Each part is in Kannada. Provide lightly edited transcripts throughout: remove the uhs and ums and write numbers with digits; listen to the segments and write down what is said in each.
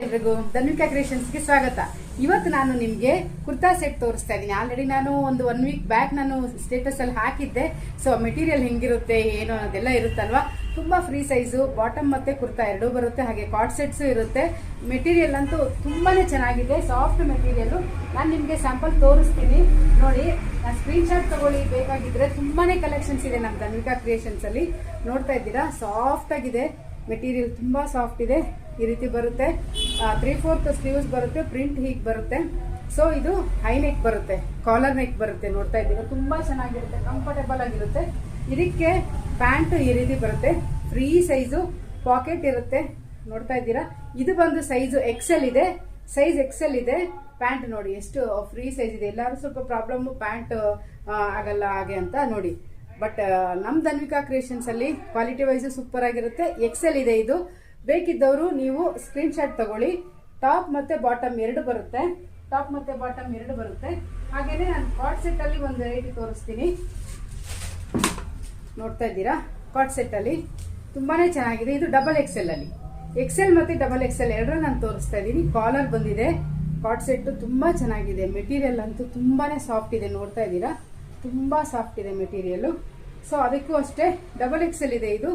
ಎಲ್ರಿಗೂ ಧನ್ವಿಕಾ ಕ್ರಿಯೇಷನ್ಸ್ಗೆ ಸ್ವಾಗತ. ಇವತ್ತು ನಾನು ನಿಮಗೆ ಕುರ್ತಾ ಸೆಟ್ ತೋರಿಸ್ತಾ ಇದ್ದೀನಿ. ಆಲ್ರೆಡಿ ನಾನು ಒಂದು 1 ವೀಕ್ ಬ್ಯಾಕ್ ನಾನು ಸ್ಟೇಟಸ್ ಅಲ್ಲಿ ಹಾಕಿದ್ದೆ. ಸೊ ಮೆಟೀರಿಯಲ್ ಹೆಂಗಿರುತ್ತೆ ಏನು ಅದೆಲ್ಲ ಇರುತ್ತಲ್ವಾ. ತುಂಬಾ ಫ್ರೀ ಸೈಜು, ಬಾಟಮ್ ಮತ್ತೆ ಕುರ್ತಾ ಎರಡೂ ಬರುತ್ತೆ, ಹಾಗೆ ಕಾರ್ಡ್ ಸೆಟ್ಸ್ ಇರುತ್ತೆ. ಮೆಟೀರಿಯಲ್ ಅಂತೂ ತುಂಬಾನೇ ಚೆನ್ನಾಗಿದೆ, ಸಾಫ್ಟ್ ಮೆಟೀರಿಯಲ್. ನಾನು ನಿಮಗೆ ಸ್ಯಾಂಪಲ್ ತೋರಿಸ್ತೀನಿ ನೋಡಿ. ಸ್ಕ್ರೀನ್ ಶಾಟ್ ತಗೊಳ್ಳಿ ಬೇಕಾಗಿದ್ರೆ. ತುಂಬಾನೇ ಕಲೆಕ್ಷನ್ಸ್ ಇದೆ ನಮ್ಮ ಧನ್ವಿಕಾ ಕ್ರಿಯೇಷನ್ಸ್ ಅಲ್ಲಿ. ನೋಡ್ತಾ ಇದ್ದೀರಾ, ಸಾಫ್ಟ್ ಆಗಿದೆ ಮೆಟೀರಿಯಲ್, ತುಂಬಾ ಸಾಫ್ಟ್ ಇದೆ. ಈ ರೀತಿ ಬರುತ್ತೆ, 3/4 ಸ್ಲೀವ್ಸ್ ಬರುತ್ತೆ, ಪ್ರಿಂಟ್ ಹೀಗೆ ಬರುತ್ತೆ. ಸೊ ಇದು ಹೈ ನೆಕ್ ಬರುತ್ತೆ, ಕಾಲರ್ ನೆಕ್ ಬರುತ್ತೆ. ನೋಡ್ತಾ ಇದ್ದೀರಾ, ತುಂಬಾ ಚೆನ್ನಾಗಿರುತ್ತೆ, ಕಂಫರ್ಟೇಬಲ್ ಆಗಿರುತ್ತೆ. ಇದಕ್ಕೆ ಪ್ಯಾಂಟ್ ಈ ರೀತಿ ಬರುತ್ತೆ, ಫ್ರೀ ಸೈಜು, ಪಾಕೆಟ್ ಇರುತ್ತೆ. ನೋಡ್ತಾ ಇದ್ದೀರಾ, ಇದು ಬಂದು ಸೈಜು ಎಕ್ಸೆಲ್ ಇದೆ, ಸೈಜ್ ಎಕ್ಸೆಲ್ ಇದೆ. ಪ್ಯಾಂಟ್ ನೋಡಿ ಎಷ್ಟು ಫ್ರೀ ಸೈಜ್ ಇದೆ. ಎಲ್ಲರೂ ಸ್ವಲ್ಪ ಪ್ರಾಬ್ಲಮ್ ಪ್ಯಾಂಟ್ ಆಗಲ್ಲ ಹಾಗೆ ಅಂತ ನೋಡಿ. ಬಟ್ ನಮ್ ಧನ್ವಿಕಾ ಕ್ರಿಯೇಷನ್ಸ್ ಅಲ್ಲಿ ಕ್ವಾಲಿಟಿ ವೈಸ್ ಸೂಪರ್ ಆಗಿರುತ್ತೆ. ಎಕ್ಸೆಲ್ ಇದೆ ಇದು. ಬೇಕಿದ್ದವರು ನೀವು ಸ್ಕ್ರೀನ್ ಶಾಟ್ ತಗೊಳ್ಳಿ. ಟಾಪ್ ಮತ್ತೆ ಬಾಟಮ್ ಎರಡು ಬರುತ್ತೆ, ಟಾಪ್ ಮತ್ತೆ ಬಾಟಮ್ ಎರಡು ಬರುತ್ತೆ. ಹಾಗೇನೆ ನಾನು ಕಾರ್ಡ್ ಸೆಟ್ ಅಲ್ಲಿ ಒಂದು ವೆರೈಟಿ ತೋರಿಸ್ತೀನಿ. ನೋಡ್ತಾ ಇದ್ದೀರಾ, ಕಾರ್ಡ್ ಸೆಟ್ ಅಲ್ಲಿ ತುಂಬಾನೇ ಚೆನ್ನಾಗಿದೆ. ಇದು ಡಬಲ್ ಎಕ್ಸೆಲ್ ಅಲ್ಲಿ, ಎಕ್ಸೆಲ್ ಮತ್ತೆ ಡಬಲ್ ಎಕ್ಸೆಲ್ ಎರಡರ ನಾನು ತೋರಿಸ್ತಾ ಇದ್ದೀನಿ. ಕಾಲರ್ ಬಂದಿದೆ. ಕಾರ್ಡ್ ಸೆಟ್ ತುಂಬಾ ಚೆನ್ನಾಗಿದೆ. ಮೆಟೀರಿಯಲ್ ಅಂತೂ ತುಂಬಾನೇ ಸಾಫ್ಟ್ ಇದೆ. ನೋಡ್ತಾ ಇದ್ದೀರಾ, ತುಂಬಾ ಸಾಫ್ಟ್ ಇದೆ ಮೆಟೀರಿಯಲ್. ಸೊ ಅದಕ್ಕೂ ಅಷ್ಟೇ ಡಬಲ್ ಎಕ್ಸೆಲ್ ಇದೆ ಇದು.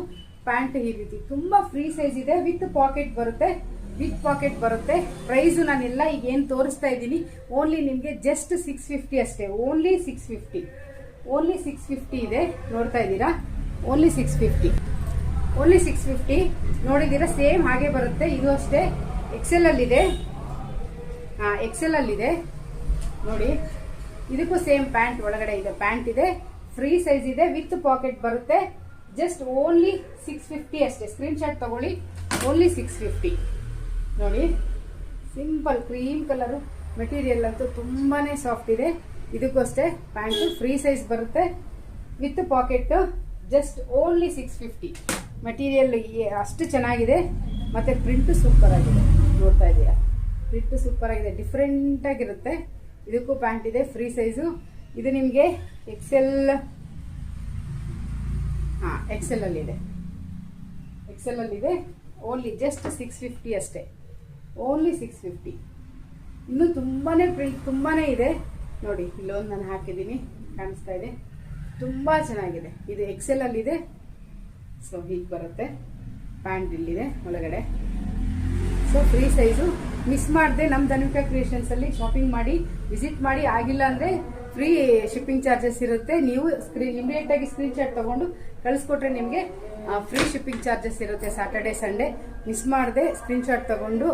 ಪ್ಯಾಂಟ್ ಈ ರೀತಿ ತುಂಬಾ ಫ್ರೀ ಸೈಜ್ ಇದೆ, ವಿತ್ ಪಾಕೆಟ್ ಬರುತ್ತೆ, ವಿತ್ ಪಾಕೆಟ್ ಬರುತ್ತೆ. ಪ್ರೈಸ್ ನಾನೆಲ್ಲ ಈಗ ಏನ್ ತೋರಿಸ್ತಾ ಇದ್ದೀನಿ ಓನ್ಲಿ ನಿಮ್ಗೆ ಜಸ್ಟ್ 650 ಅಷ್ಟೇ. ಓನ್ಲಿ 650, ಓನ್ಲಿ 650 ಇದೆ. ನೋಡ್ತಾ ಇದ್ದೀರಾ, ಓನ್ಲಿ 650, ಓನ್ಲಿ 650 ನೋಡಿದ್ದೀರಾ. ಸೇಮ್ ಹಾಗೆ ಬರುತ್ತೆ. ಇದು ಅಷ್ಟೇ ಎಕ್ಸೆಲ್ ಅಲ್ಲಿ ಇದೆ, ಎಕ್ಸೆಲ್ ಅಲ್ಲಿ ಇದೆ ನೋಡಿ. ಇದಕ್ಕೂ ಸೇಮ್ ಪ್ಯಾಂಟ್ ಒಳಗಡೆ ಇದೆ, ಪ್ಯಾಂಟ್ ಇದೆ, ಫ್ರೀ ಸೈಜ್ ಇದೆ, ವಿತ್ ಪಾಕೆಟ್ ಬರುತ್ತೆ. ಜಸ್ಟ್ ಓನ್ಲಿ 650 ಅಷ್ಟೇ. ಸ್ಕ್ರೀನ್ ಶಾಟ್ ತಗೊಳ್ಳಿ. ಓನ್ಲಿ 650 ನೋಡಿ. ಸಿಂಪಲ್ ಕ್ರೀಮ್ ಕಲರ್ ಮೆಟೀರಿಯಲ್ ಅಂತೂ ತುಂಬಾನೇ ಸಾಫ್ಟ್ ಇದೆ. ಇದಕ್ಕೂ ಅಷ್ಟೇ ಪ್ಯಾಂಟ್ ಫ್ರೀ ಸೈಜ್ ಬರುತ್ತೆ, with packet. Just only 650. Material ಅಷ್ಟು ಚೆನ್ನಾಗಿದೆ, ಮತ್ತೆ ಪ್ರಿಂಟ್ ಸೂಪರ್ ಆಗಿದೆ. ನೋಡ್ತಾ ಇದ್ದೀರಾ, ಪ್ರಿಂಟ್ ಸೂಪರ್ ಆಗಿದೆ, ಡಿಫ್ರೆಂಟ್ ಆಗಿರುತ್ತೆ. ಇದಕ್ಕೂ ಪ್ಯಾಂಟ್ ಇದೆ, ಫ್ರೀ ಸೈಜು. ಇದು ನಿಮಗೆ ಎಕ್ಸೆಲ್, ಎಕ್ಸೆಲ್ ಅಲ್ಲಿ ಇದೆ, ಎಕ್ಸೆಲ್ ಅಲ್ಲಿ ಇದೆ. ಓನ್ಲಿ ಜಸ್ಟ್ 650 ಅಷ್ಟೇ, ಓನ್ಲಿ 650. ಇನ್ನು ತುಂಬಾನೇ ಪ್ರಿಂಟ್ ತುಂಬಾನೇ ಇದೆ ನೋಡಿ. ಇಲ್ಲೊಂದು ನಾನು ಹಾಕಿದ್ದೀನಿ, ಕಾಣಿಸ್ತಾ ಇದೆ, ತುಂಬಾ ಚೆನ್ನಾಗಿದೆ. ಇದು ಎಕ್ಸೆಲ್ ಅಲ್ಲಿ ಇದೆ. ಸೊ ಹೀಗೆ ಬರುತ್ತೆ, ಪ್ಯಾಂಟ್ ಇಲ್ಲಿದೆ ಒಳಗಡೆ. So free size. ಮಿಸ್ ಮಾಡದೆ ನಮ್ಮ ಧನ್ವಿಕಾ ಕ್ರಿಯೇಷನ್ಸ್ ಅಲ್ಲಿ ಶಾಪಿಂಗ್ ಮಾಡಿ, ವಿಸಿಟ್ ಮಾಡಿ. ಆಗಿಲ್ಲ ಅಂದ್ರೆ ಫ್ರೀ ಶಿಪ್ಪಿಂಗ್ ಚಾರ್ಜಸ್ ಇರುತ್ತೆ. ನೀವು ಇಮಿಡಿಯೇಟ್ ಆಗಿ ಸ್ಕ್ರೀನ್ ಶಾಟ್ ತಗೊಂಡು ಕಳಿಸ್ಕೊಟ್ರೆ ನಿಮಗೆ ಫ್ರೀ ಶಿಪ್ಪಿಂಗ್ ಚಾರ್ಜಸ್ ಇರುತ್ತೆ. ಸ್ಯಾಟರ್ಡೆ ಸಂಡೇ ಮಿಸ್ ಮಾಡದೆ ಸ್ಕ್ರೀನ್ ಶಾಟ್ ತಗೊಂಡು